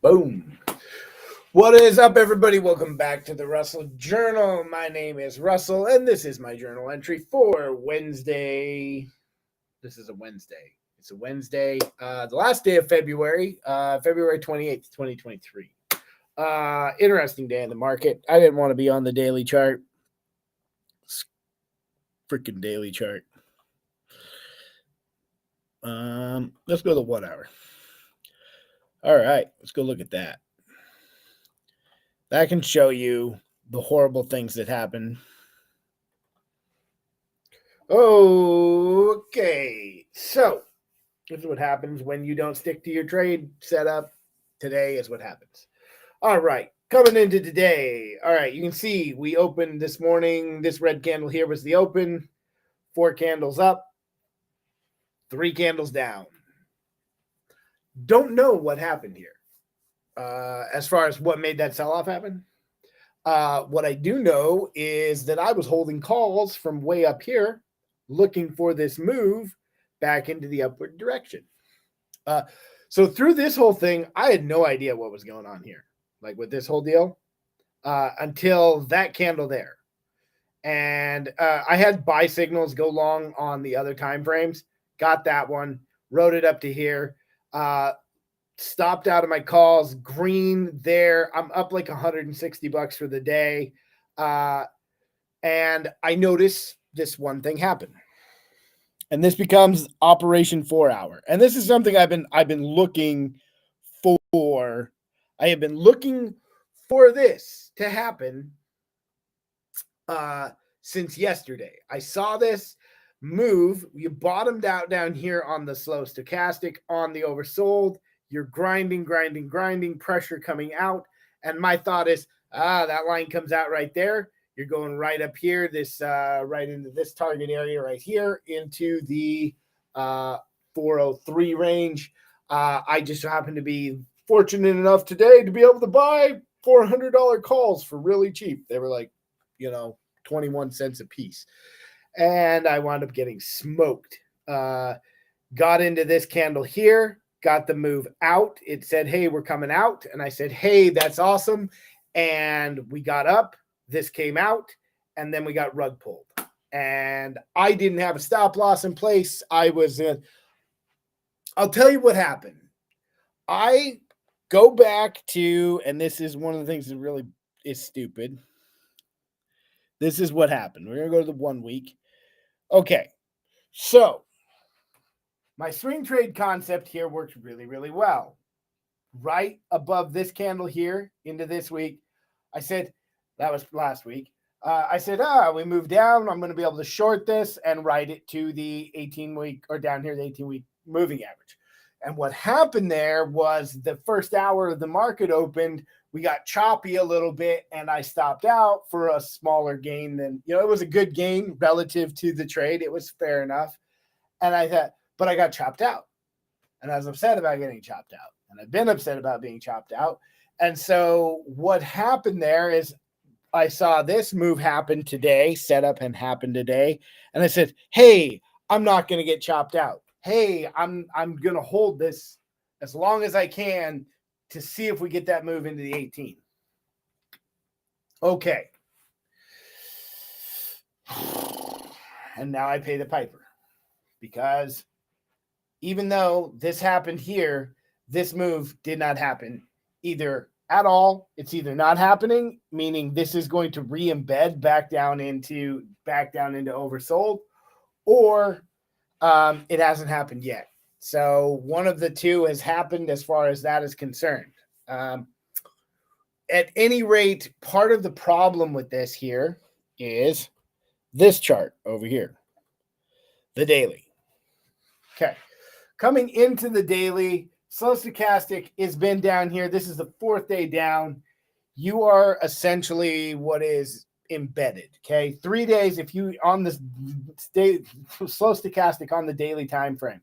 Boom. What is up, everybody? Welcome back to the Russell Journal. My name is Russell, and this is my journal entry for Wednesday. This is a Wednesday. It's a Wednesday, the last day of February, February 28th, 2023. Interesting day in the market. I didn't want to be on the daily chart. Freaking daily chart. Let's go to the 1 hour. All right, let's go look at that. That can show you the horrible things that happen. Okay, so this is what happens when you don't stick to your trade setup. Today is what happens. All right, coming into today. All right, you can see we opened this morning. This red candle here was the open. 4 candles up, 3 candles down. Don't know what happened here as far as what made that sell-off happen. What I do know is that I was holding calls from way up here looking for this move back into the upward direction. So through this whole thing, I had no idea what was going on here, like with this whole deal, until that candle there. And I had buy signals go long on the other time frames. Got that one, wrote it up to here. Stopped out of my calls, green there. I'm up like $160 for the day. And I notice this one thing happen. And this becomes Operation 4 Hour. And this is something I've been looking for. I have been looking for this to happen since yesterday. I saw this move. You bottomed out down here on the slow stochastic on the oversold. You're grinding, pressure coming out. And my thought is, that line comes out right there. You're going right up here, this right into this target area right here, into the 403 range. I just happen to be fortunate enough today to be able to buy $400 calls for really cheap. They were like, 21 cents a piece. And I wound up getting smoked. Got into this candle here. Got the move out. It said, hey, we're coming out. And I said, hey, that's awesome. And we got up. This came out. And then we got rug pulled. And I didn't have a stop loss in place. I'll tell you what happened. I go back to, and this is one of the things that really is stupid. This is what happened. We're going to go to the 1 week. Okay. So my swing trade concept here works really, really well. Right above this candle here into this week, I said, that was last week. I said, we move down. I'm going to be able to short this and ride it to the 18-week or down here, the 18-week moving average. And what happened there was the first hour of the market opened. We got choppy a little bit, and I stopped out for a smaller gain than, it was a good gain relative to the trade. It was fair enough. And I thought, but I got chopped out. And I was upset about getting chopped out. And I've been upset about being chopped out. And so what happened there is I saw this move happen today, set up and happen today. And I said, hey, I'm not going to get chopped out. Hey, I'm going to hold this as long as I can to see if we get that move into the 18. Okay. And now I pay the piper because even though this happened here, this move did not happen either at all. It's either not happening, meaning this is going to re-embed back down into oversold, or it hasn't happened yet. So one of the two has happened as far as that is concerned. At any rate, part of the problem with this here is this chart over here, the daily. Okay. Coming into the daily, slow stochastic has been down here. This is the 4th day down. You are essentially what is embedded. Okay. 3 days, if you on this slow stochastic on the daily time frame,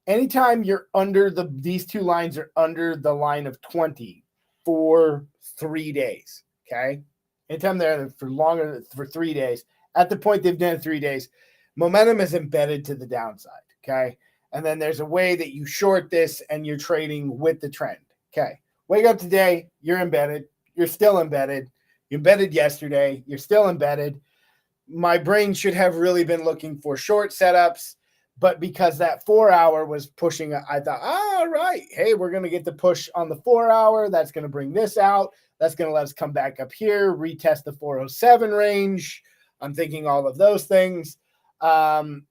anytime you're under these two lines are under the line of 20 for 3 days. Okay. Anytime they're for longer for 3 days, at the point they've done 3 days, momentum is embedded to the downside. Okay. And then there's a way that you short this and you're trading with the trend. Okay. Wake up today, you're embedded. You're still embedded. You embedded yesterday. You're still embedded. My brain should have really been looking for short setups, but because that 4 hour was pushing, I thought, all right, hey, we're going to get the push on the 4 hour. That's going to bring this out. That's going to let us come back up here, retest the 407 range. I'm thinking all of those things. And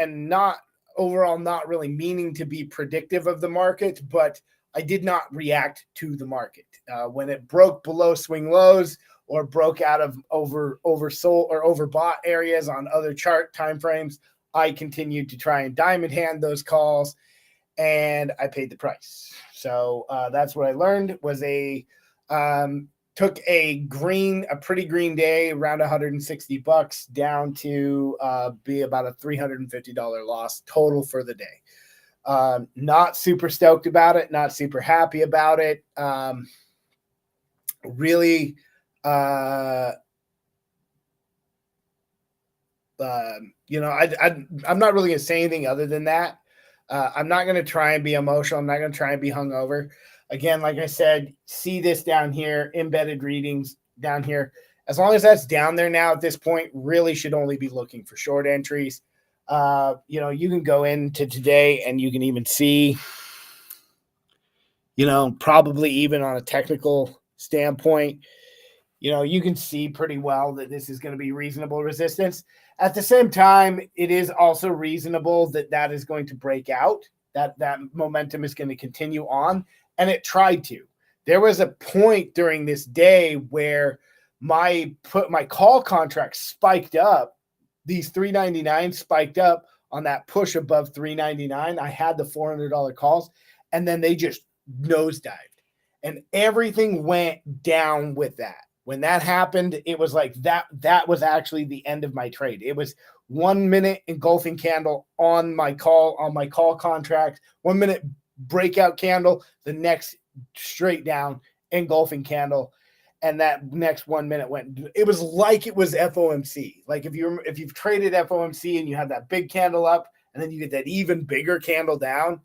not overall, not really meaning to be predictive of the market, but I did not react to the market. When it broke below swing lows or broke out of oversold or overbought areas on other chart timeframes, I continued to try and diamond hand those calls, and I paid the price. So that's what I learned was took a pretty green day, around $160 down to be about a $350 loss total for the day. Not super stoked about it, not super happy about it. Really, I'm not really gonna say anything other than that. I'm not gonna try and be emotional. I'm not gonna try and be hungover. Again, like I said, see this down here, embedded readings down here. As long as that's down there now at this point, really should only be looking for short entries. You can go into today and you can even see, probably even on a technical standpoint, you can see pretty well that this is going to be reasonable resistance. At the same time, it is also reasonable that is going to break out, that momentum is going to continue on. And it tried to. There was a point during this day where my call contract spiked up. These 399 spiked up on that push above 399. I had the $400 calls, and then they just nosedived, and everything went down with that. When that happened, it was like that was actually the end of my trade. It was 1 minute engulfing candle on my call contract, 1 minute breakout candle, the next straight down engulfing candle, and that next 1 minute went. It was like it was FOMC. Like if you've traded FOMC and you have that big candle up and then you get that even bigger candle down,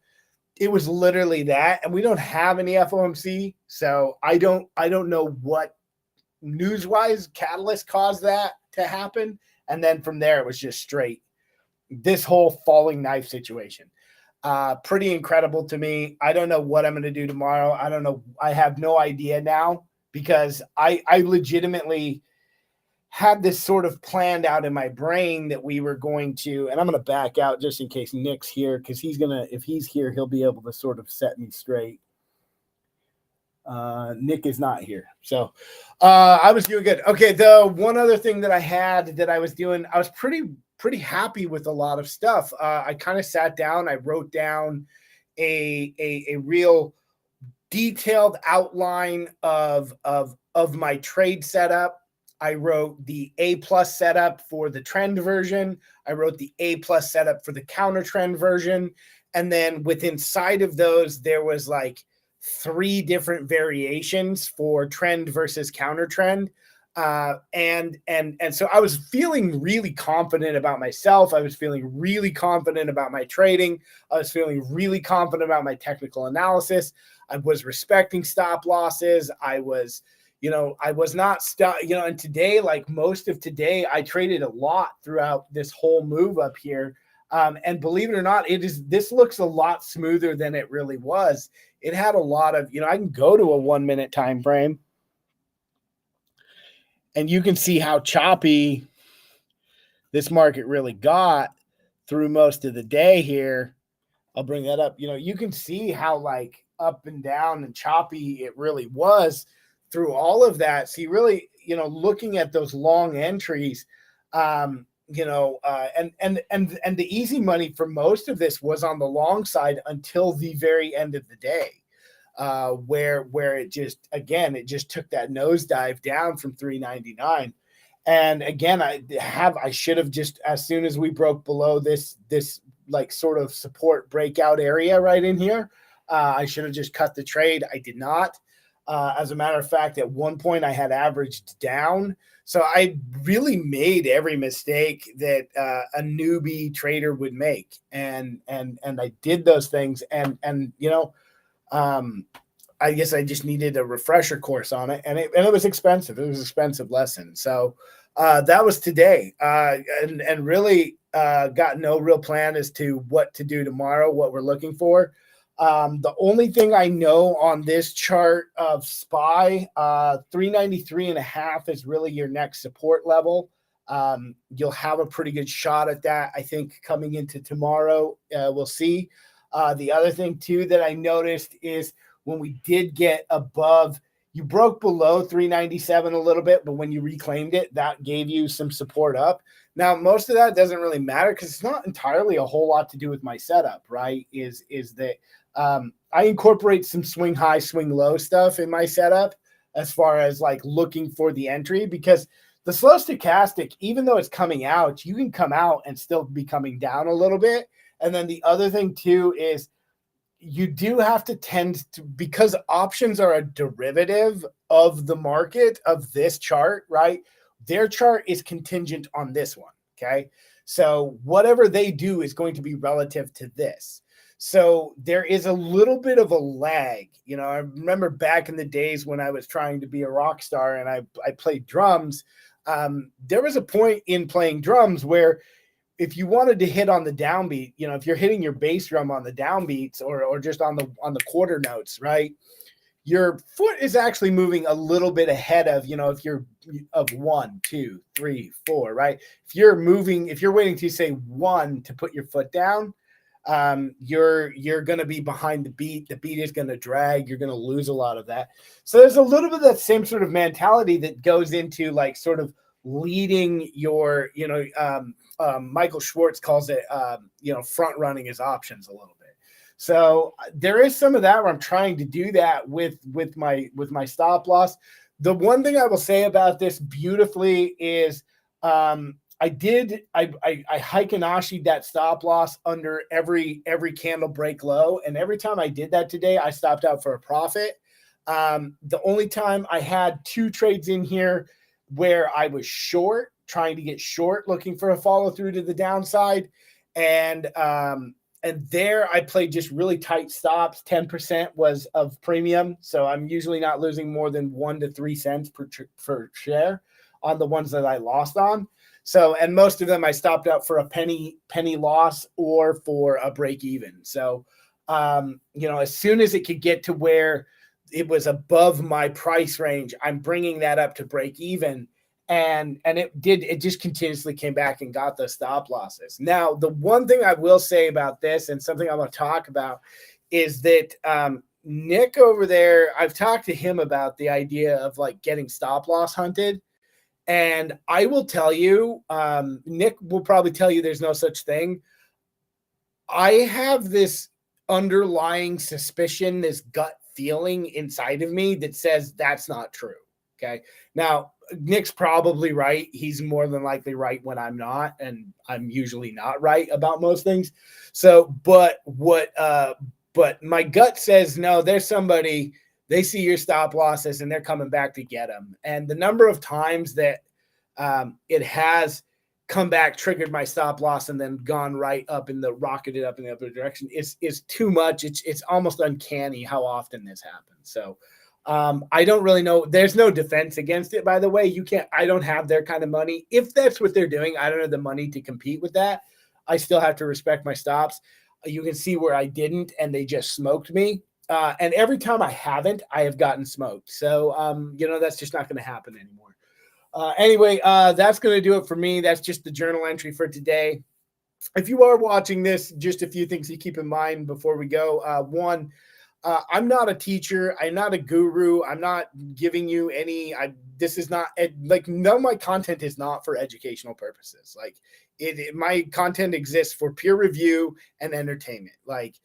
it was literally that. And we don't have any FOMC, so I don't know what news-wise catalyst caused that to happen. And then from there, it was just straight this whole falling knife situation. Pretty incredible to me. I don't know what I'm going to do tomorrow. I don't know. I have no idea now because I legitimately had this sort of planned out in my brain that we were going to, and I'm going to back out just in case Nick's here because if he's here, he'll be able to sort of set me straight. Nick is not here. So I was doing good. Okay. The one other thing that I had that I was doing, I was pretty happy with a lot of stuff. I kind of sat down, I wrote down a real detailed outline of my trade setup. I wrote the A+ setup for the trend version. I wrote the A+ setup for the counter trend version. And then inside of those, there was like 3 different variations for trend versus counter trend. And so I was feeling really confident about myself. I was feeling really confident about my trading. I was feeling really confident about my technical analysis. I was respecting stop losses. I was not stuck, and today, like most of today, I traded a lot throughout this whole move up here. And believe it or not, this looks a lot smoother than it really was. It had a lot of, I can go to a 1 minute time frame and you can see how choppy this market really got through most of the day here. I'll bring that up. You can see how like up and down and choppy it really was through all of that. So you really, looking at those long entries, and the easy money for most of this was on the long side until the very end of the day. Where it just took that nosedive down from 399. And again, I should have just, as soon as we broke below this like sort of support breakout area right in here, I should have just cut the trade. I did not. As a matter of fact, at one point I had averaged down. So I really made every mistake that a newbie trader would make. And I did those things. And I guess I just needed a refresher course on it, and it was expensive. It was an expensive lesson. So that was today, and really got no real plan as to what to do tomorrow, what we're looking for. The only thing I know on this chart of SPY, 393.5 is really your next support level. You'll have a pretty good shot at that, I think, coming into tomorrow. We'll see. The other thing, too, that I noticed is when we did get above, you broke below 397 a little bit, but when you reclaimed it, that gave you some support up. Now, most of that doesn't really matter because it's not entirely a whole lot to do with my setup, right? Is that I incorporate some swing high, swing low stuff in my setup as far as like looking for the entry, because the slow stochastic, even though it's coming out, you can come out and still be coming down a little bit. And then the other thing too is you do have to tend to, because options are a derivative of the market of this chart, right? Their chart is contingent on this one. Okay. So whatever they do is going to be relative to this. So there is a little bit of a lag. You know, I remember back in the days when I was trying to be a rock star and I played drums. There was a point in playing drums where if you wanted to hit on the downbeat, you know, if you're hitting your bass drum on the downbeats or just on the quarter notes, right? Your foot is actually moving a little bit ahead of, you know, if you're of 1, 2, 3, 4, right? If you're waiting to say 1 to put your foot down, you're going to be behind the beat. The beat is going to drag. You're going to lose a lot of that. So there's a little bit of that same sort of mentality that goes into like sort of leading your, you know, Michael Schwartz calls it, you know, front running his options a little bit. So there is some of that where I'm trying to do that with my stop loss. The one thing I will say about this beautifully is I Heikenashi'd that stop loss under every candle break low. And every time I did that today, I stopped out for a profit. The only time I had 2 trades in here where I was short, trying to get short, looking for a follow through to the downside. And there I played just really tight stops. 10% was of premium. So I'm usually not losing more than 1 to 3 cents per share on the ones that I lost on. So, and most of them I stopped out for a penny loss or for a break even. So, you know, as soon as it could get to where it was above my price range, I'm bringing that up to break even. And it just continuously came back and got the stop losses. Now, the one thing I will say about this and something I want to talk about is that Nick over there, I've talked to him about the idea of like getting stop loss hunted. And I will tell you, Nick will probably tell you there's no such thing. I have this underlying suspicion, this gut feeling inside of me that says that's not true. Okay. Now, Nick's probably right. He's more than likely right when I'm not, and I'm usually not right about most things. So, but my gut says, no, there's somebody, they see your stop losses and they're coming back to get them. And the number of times that it has come back, triggered my stop loss, and then gone right up rocketed up in the other direction is too much. It's almost uncanny how often this happens. So I don't really know. There's no defense against it, by the way. I don't have their kind of money. If that's what they're doing, I don't have the money to compete with that. I still have to respect my stops. You can see where I didn't, and they just smoked me. And every time I haven't, I have gotten smoked. So, you know, that's just not going to happen anymore. Anyway, that's going to do it for me. That's just the journal entry for today. If you are watching this, just a few things to keep in mind before we go. One, I'm not a teacher. I'm not a guru. I'm not giving you any, this is not like, none of my content is not for educational purposes. Like my content exists for peer review and entertainment. Like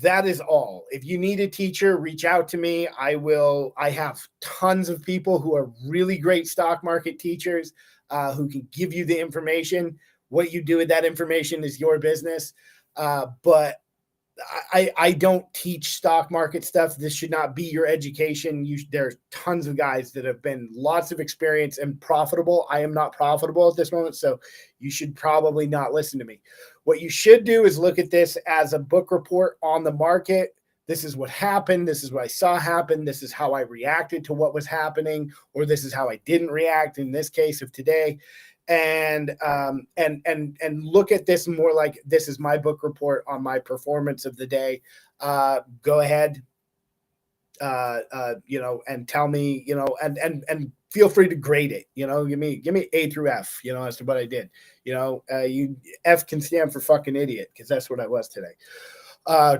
that is all. If you need a teacher, reach out to me. I have tons of people who are really great stock market teachers who can give you the information. What you do with that information is your business. But I don't teach stock market stuff. This should not be your education. There's tons of guys that have been lots of experience and profitable. I am not profitable at this moment, so you should probably not listen to me. What you should do is look at this as a book report on the market. this is what happened, this is what I saw happen, this is how I reacted to what was happening, or this is how I didn't react in this case of today. And look at this more like this is my book report on my performance of the day. Go ahead, and tell me, and feel free to grade it, give me A through F, as to what I did. You F can stand for fucking idiot, because that's what I was today.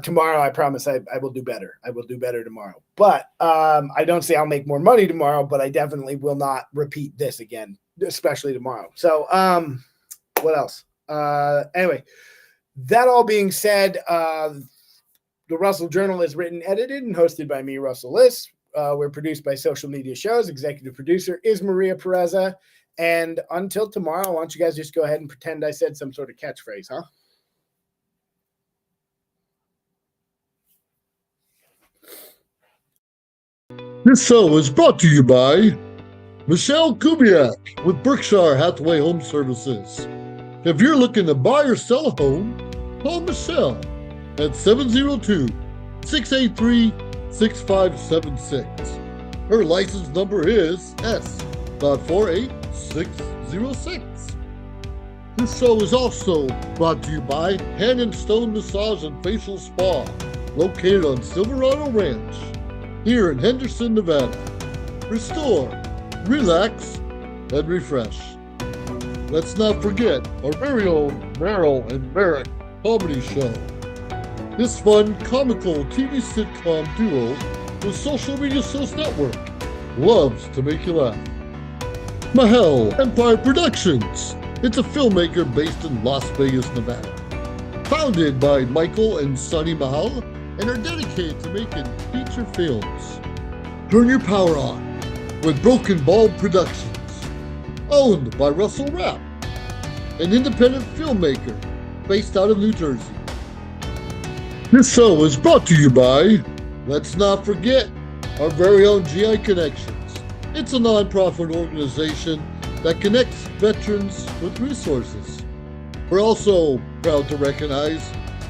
Tomorrow, I promise I will do better. I will do better tomorrow. But I don't say I'll make more money tomorrow, but I definitely will not repeat this again, especially tomorrow. So what else? Anyway, that all being said, the Russell Journal is written, edited, and hosted by me, Russell Liss. We're produced by Social Media Shows. Executive producer is Maria Pereza. And until tomorrow, why don't you guys just go ahead and pretend I said some sort of catchphrase, huh? This show is brought to you by Michelle Kubiak with Berkshire Hathaway Home Services. If you're looking to buy or sell a home, call Michelle at 702-683-6576. Her license number is S.48606. This show is also brought to you by Hand and Stone Massage and Facial Spa, located on Silverado Ranch, here in Henderson, Nevada. Restore, relax, and refresh. Let's not forget our very own Merrill and Merrick comedy show. This fun, comical TV sitcom duo with Social Media Shows Network loves to make you laugh. Mahel Empire Productions. It's a filmmaker based in Las Vegas, Nevada. Founded by Michael and Sonny Mahal, and are dedicated to making feature films. Turn your power on with Broken Ball Productions. Owned by Russell Rapp, an independent filmmaker based out of New Jersey. This show is brought to you by, let's not forget, our very own GI Connections. It's a non-profit organization that connects veterans with resources. We're also proud to recognize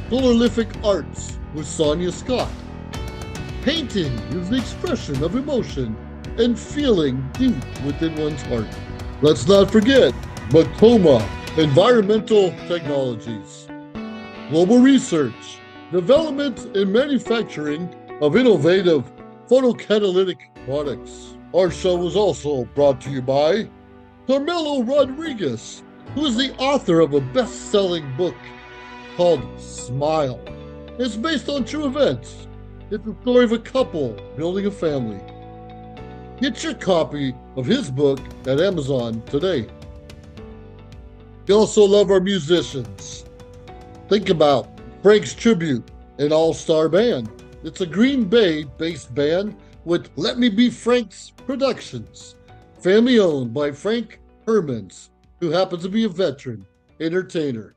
Prolific Arts with Sonia Scott. Painting is the expression of emotion and feeling deep within one's heart. Let's not forget Matoma Environmental Technologies. Global research, development, and manufacturing of innovative photocatalytic products. Our show was also brought to you by Carmelo Rodriguez, who is the author of a best-selling book called Smile. It's based on true events. It's the story of a couple building a family. Get your copy of his book at Amazon today. We also love our musicians. Think about Frank's Tribute, an all-star band. It's a Green Bay-based band with Let Me Be Frank's Productions, family owned by Frank Hermans, who happens to be a veteran entertainer.